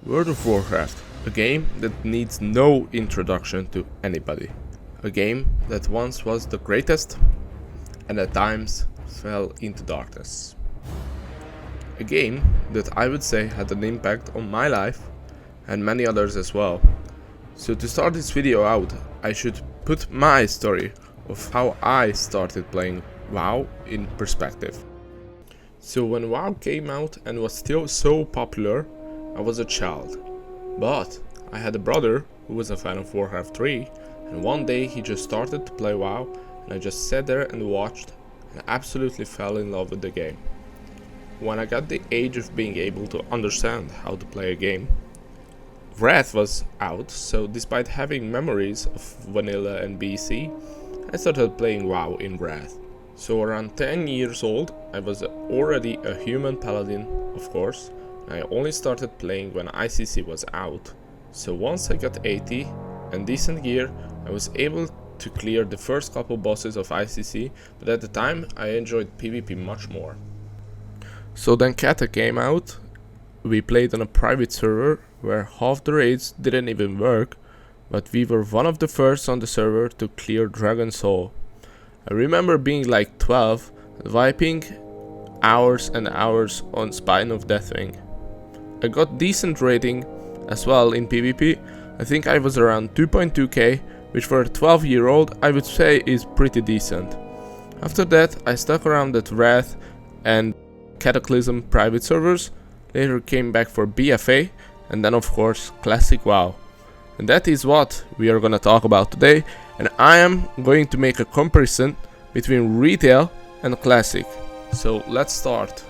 World of Warcraft, a game that needs no introduction to anybody. A game that once was the greatest and at times fell into darkness. A game that I would say had an impact on my life and many others as well. So to start this video out, I should put my story of how I started playing WoW in perspective. So when WoW came out and was still so popular, I was a child, but I had a brother who was a fan of Warcraft 3, and one day he just started to play WoW, and I just sat there and watched and absolutely fell in love with the game. When I got the age of being able to understand how to play a game, Wrath was out, so despite having memories of vanilla and BC, I started playing WoW in Wrath. So around 10 years old, I was already a human paladin, of course. I only started playing when ICC was out, so once I got 80 and decent gear, I was able to clear the first couple bosses of ICC, but at the time I enjoyed PvP much more. So then Kata came out, we played on a private server where half the raids didn't even work, but we were one of the first on the server to clear Dragon Soul. I remember being like 12 and wiping hours and hours on Spine of Deathwing. I got decent rating as well in PvP. I think I was around 2.2k, which for a 12-year-old I would say is pretty decent. After that I stuck around at Wrath and Cataclysm private servers, later came back for BFA, and then of course Classic WoW. And that is what we are gonna talk about today, and I am going to make a comparison between retail and Classic. So let's start.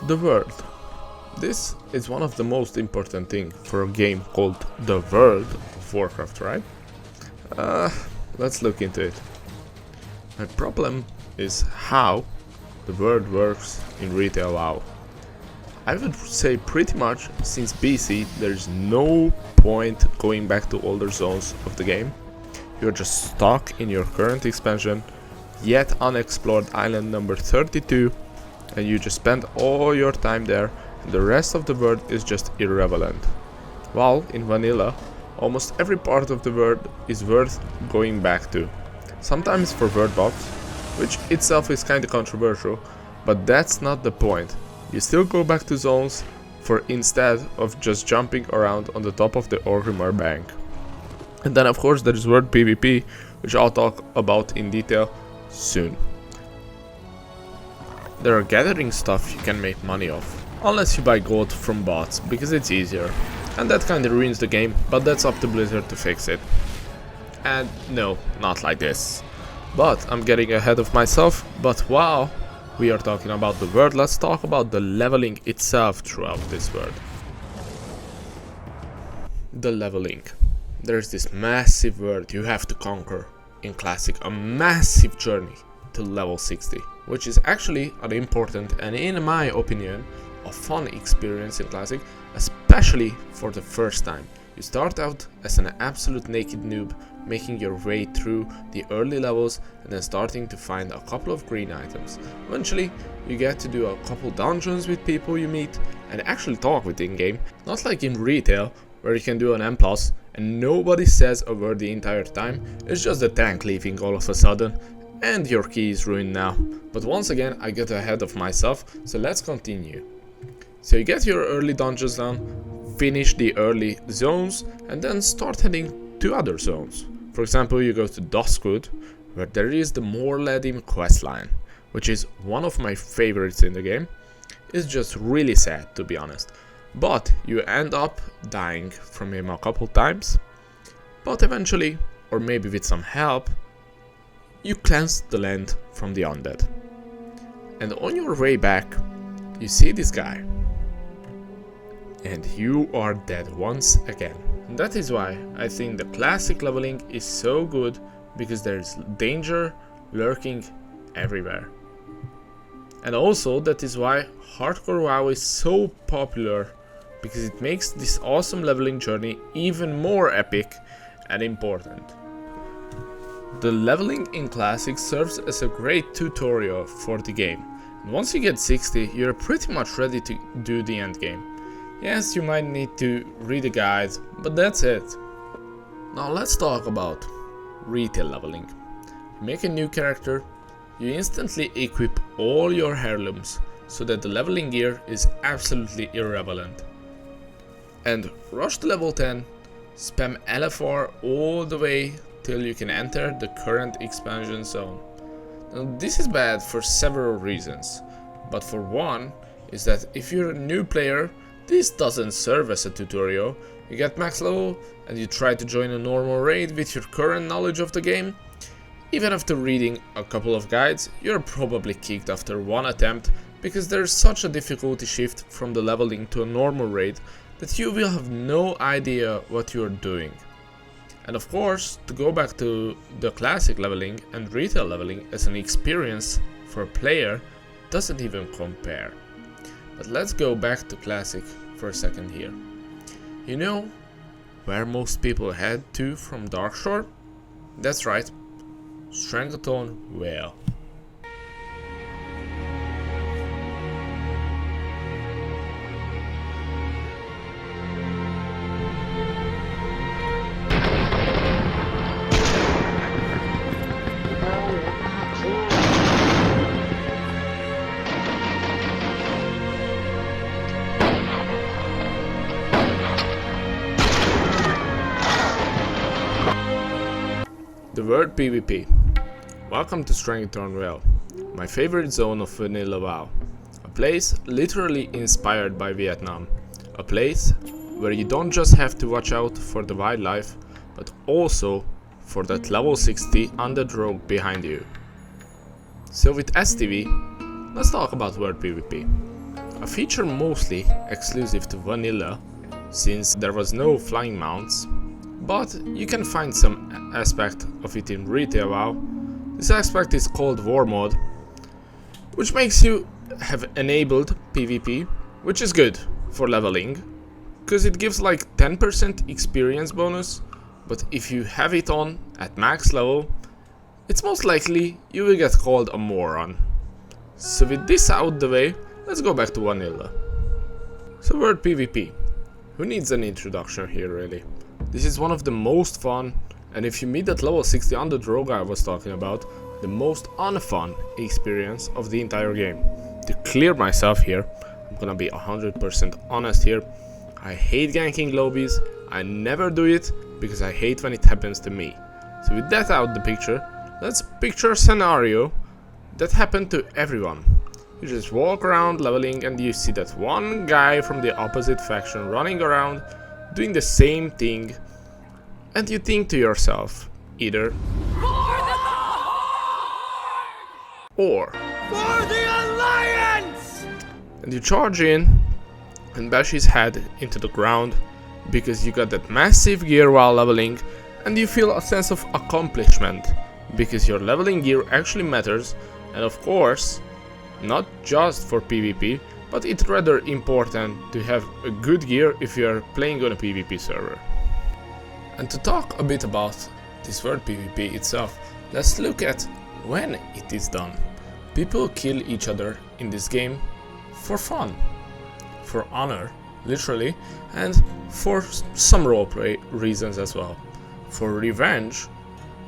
The world. This is one of the most important things for a game called the World of Warcraft, right? Let's look into it. My problem is how the world works in retail WoW. I would say pretty much since BC there's no point going back to older zones of the game. You're just stuck in your current expansion, yet unexplored island number 32, and you just spend all your time there, and the rest of the world is just irrelevant. While in vanilla, almost every part of the world is worth going back to. Sometimes for word box, which itself is kinda controversial, but that's not the point. You still go back to zones for instead of just jumping around on the top of the Orgrimmar bank. And then of course there's word PvP, which I'll talk about in detail soon. There are gathering stuff you can make money off, unless you buy gold from bots, because it's easier. And that kinda ruins the game, but that's up to Blizzard to fix it. And no, not like this. But I'm getting ahead of myself, but while we are talking about the world, let's talk about the leveling itself throughout this world. The leveling. There's this massive world you have to conquer in Classic, a massive journey to level 60. Which is actually an important and, in my opinion, a fun experience in Classic, especially for the first time. You start out as an absolute naked noob, making your way through the early levels and then starting to find a couple of green items. Eventually, you get to do a couple dungeons with people you meet and actually talk with in-game, not like in retail, where you can do an M+ and nobody says a word the entire time. It's just the tank leaving all of a sudden, and your key is ruined now. But once again I get ahead of myself, so let's continue. So you get your early dungeons done, finish the early zones, and then start heading to other zones. For example, you go to Duskwood, where there is the Morladim questline, which is one of my favorites in the game. It's just really sad, to be honest. But you end up dying from him a couple times, but eventually, or maybe with some help, you cleanse the land from the undead. And on your way back, you see this guy. and you are dead once again. That is why I think the classic leveling is so good, because there's danger lurking everywhere. And also that is why hardcore WoW is so popular, because it makes this awesome leveling journey even more epic and important. The leveling in Classic serves as a great tutorial for the game, and once you get 60, you're pretty much ready to do the end game. Yes, you might need to read a guide, but that's it. Now let's talk about retail leveling. You make a new character, you instantly equip all your heirlooms, so that the leveling gear is absolutely irrelevant. And rush to level 10, spam LFR all the way till you can enter the current expansion zone. Now this is bad for several reasons, but for one is that if you're a new player, this doesn't serve as a tutorial. You get max level and you try to join a normal raid with your current knowledge of the game. Even after reading a couple of guides, you're probably kicked after one attempt, because there's such a difficulty shift from the leveling to a normal raid that you will have no idea what you're doing. And of course, to go back to the classic leveling and retail leveling as an experience for a player doesn't even compare. But let's go back to classic for a second here. You know where most people head to from Darkshore? That's right, Strangleton Vale. The word PvP. Welcome to Strangleton Vale, my favorite zone of vanilla WoW. A place literally inspired by Vietnam. A place where you don't just have to watch out for the wildlife, but also for that level 60 undead rogue behind you. So with STV, let's talk about word PvP. A feature mostly exclusive to vanilla, since there was no flying mounts, but you can find some aspect of it in retail WoW. This aspect is called War Mode, which makes you have enabled PvP, which is good for leveling, because it gives like 10% experience bonus, but if you have it on at max level, it's most likely you will get called a moron. So with this out the way, let's go back to vanilla. So word PvP. Who needs an introduction here really? This is one of the most fun, and if you meet that level 60 undead rogue I was talking about, the most unfun experience of the entire game. To clear myself here, I'm gonna be 100% honest here. I hate ganking lobbies, I never do it, because I hate when it happens to me. So with that out the picture, let's picture a scenario that happened to everyone. You just walk around leveling and you see that one guy from the opposite faction running around doing the same thing, and you think to yourself, either or For the Alliance! And you charge in and bash his head into the ground, because you got that massive gear while leveling, and you feel a sense of accomplishment, because your leveling gear actually matters, and of course, not just for PvP, but it's rather important to have a good gear if you are playing on a PvP server. And to talk a bit about this word PvP itself, let's look at when it is done. People kill each other in this game for fun, for honor, literally, and for some roleplay reasons as well. For revenge,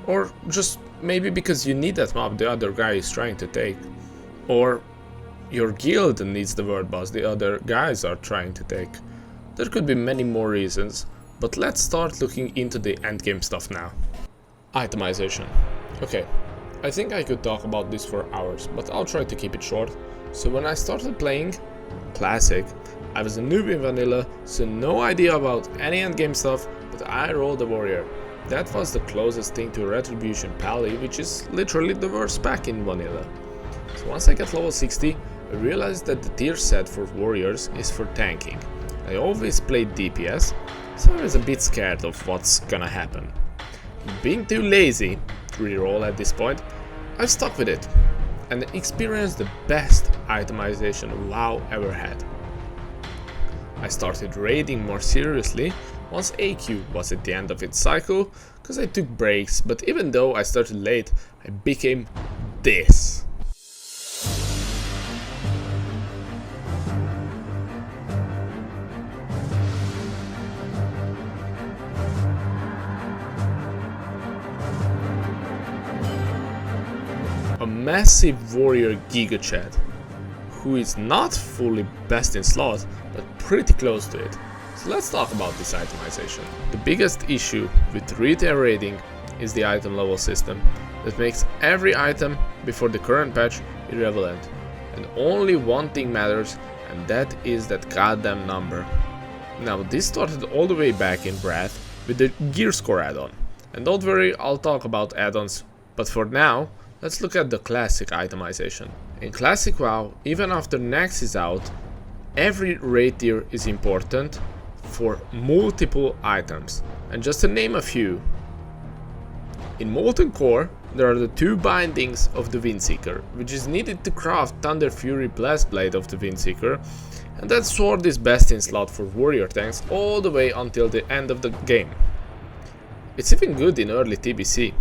or just maybe because you need that mob the other guy is trying to take, or your guild needs the word boss the other guys are trying to take. There could be many more reasons, but let's start looking into the endgame stuff now. Itemization. Okay, I think I could talk about this for hours, but I'll try to keep it short. So when I started playing Classic, I was a noob in vanilla, so no idea about any endgame stuff, but I rolled a warrior. That was the closest thing to Retribution Pally, which is literally the worst pack in vanilla. So once I get level 60, I realized that the tier set for warriors is for tanking, I always played DPS, so I was a bit scared of what's gonna happen. Being too lazy to reroll at this point, I stuck with it and experienced the best itemization WoW ever had. I started raiding more seriously once AQ was at the end of its cycle, cause I took breaks, but even though I started late, I became this. A massive warrior Giga Chad, who is not fully best in slot, but pretty close to it. So let's talk about this itemization. The biggest issue with retail raiding is the item level system that makes every item before the current patch irrelevant, and only one thing matters, and that is that goddamn number. Now this started all the way back in Wrath with the gear score add-on, and don't worry, I'll talk about add-ons, but for now let's look at the classic itemization. In classic WoW, even after Nax is out, every raid tier is important for multiple items, and just to name a few. In Molten Core, there are the 2 bindings of the Windseeker, which is needed to craft Thunder Fury Blast Blade of the Windseeker, and that sword is best in slot for warrior tanks all the way until the end of the game. It's even good in early TBC.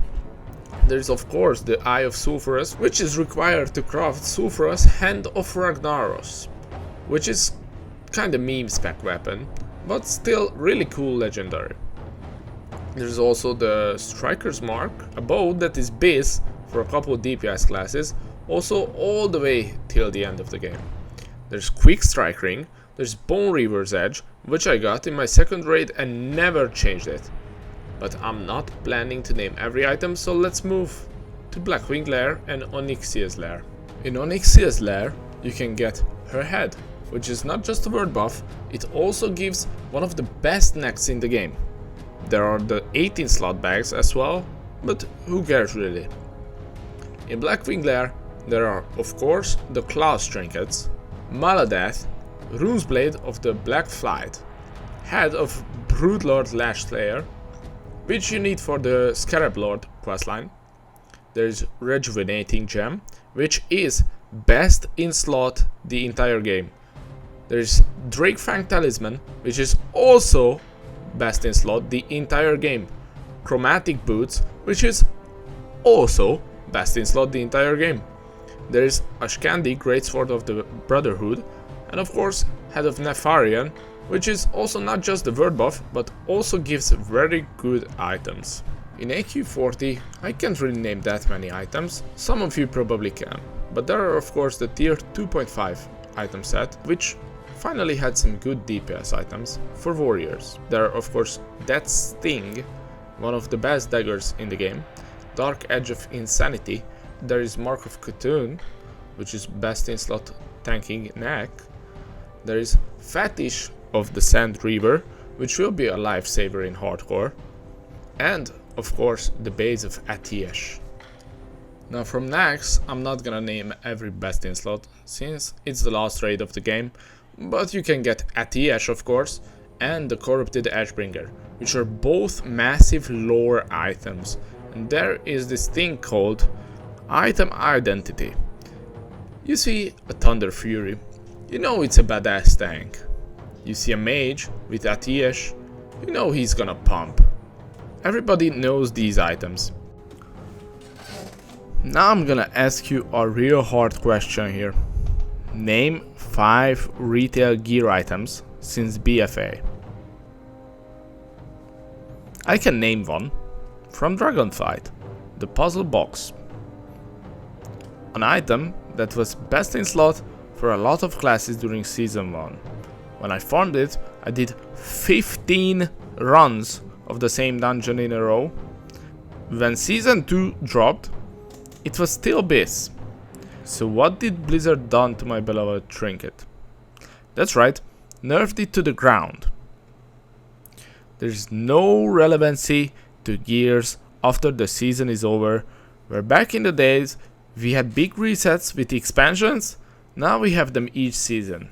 There's of course the Eye of Sulfuras, which is required to craft Sulfuras Hand of Ragnaros, which is kinda meme spec weapon, but still really cool legendary. There's also the Striker's Mark, a bow that is base for a couple of DPS classes, also all the way till the end of the game. There's Quick Strike Ring, there's Bone Reaver's Edge, which I got in my second raid and never changed it. But I'm not planning to name every item, so let's move to Blackwing Lair and Onyxia's Lair. In Onyxia's Lair, you can get her head, which is not just a word buff, it also gives one of the best necks in the game. There are the 18 slot bags as well, but who cares really. In Blackwing Lair, there are of course the Claws trinkets, Maladeath, Rune's Blade of the Black Flight, Head of Broodlord Lash Slayer, which you need for the Scarab Lord questline. There's Rejuvenating Gem, which is best in slot the entire game. There's Drakefang Talisman, which is also best in slot the entire game. Chromatic Boots, which is also best in slot the entire game. There is Ashkandi, Greatsword of the Brotherhood, and of course Head of Nefarian, which is also not just the word buff, but also gives very good items. In AQ40, I can't really name that many items, some of you probably can, but there are of course the tier 2.5 item set, which finally had some good DPS items for warriors. There are of course Death's Sting, one of the best daggers in the game, Dark Edge of Insanity, there is Mark of Cthulhu, which is best in slot tanking neck, there is Fetish of the Sand Reaver, which will be a lifesaver in hardcore, and of course the base of Atiesh. Now from Nax, I'm not gonna name every best in slot since it's the last raid of the game, but you can get Atiesh of course, and the Corrupted Edgebringer, which are both massive lore items, and there is this thing called Item Identity. You see a Thunder Fury, you know it's a badass tank. You see a mage with Atiesh, you know he's gonna pump. Everybody knows these items. Now I'm gonna ask you a real hard question here. Name 5 retail gear items since BFA. I can name one. From Dragonfight, the puzzle box. An item that was best in slot for a lot of classes during season 1. When I farmed it, I did 15 runs of the same dungeon in a row. When season 2 dropped, it was still bis. So what did Blizzard done to my beloved trinket? That's right, nerfed it to the ground. There's no relevancy to gears after the season is over, where back in the days we had big resets with expansions, now we have them each season.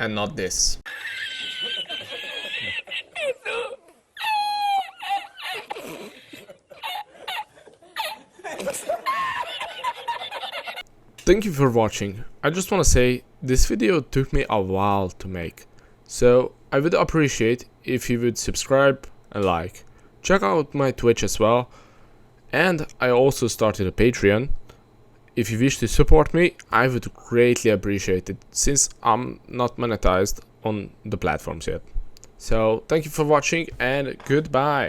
and not this. Thank you for watching. I just want to say this video took me a while to make, so I would appreciate if you would subscribe and like. Check out my Twitch as well, and I also started a Patreon. If you wish to support me, I would greatly appreciate it, since I'm not monetized on the platforms yet. So thank you for watching and goodbye.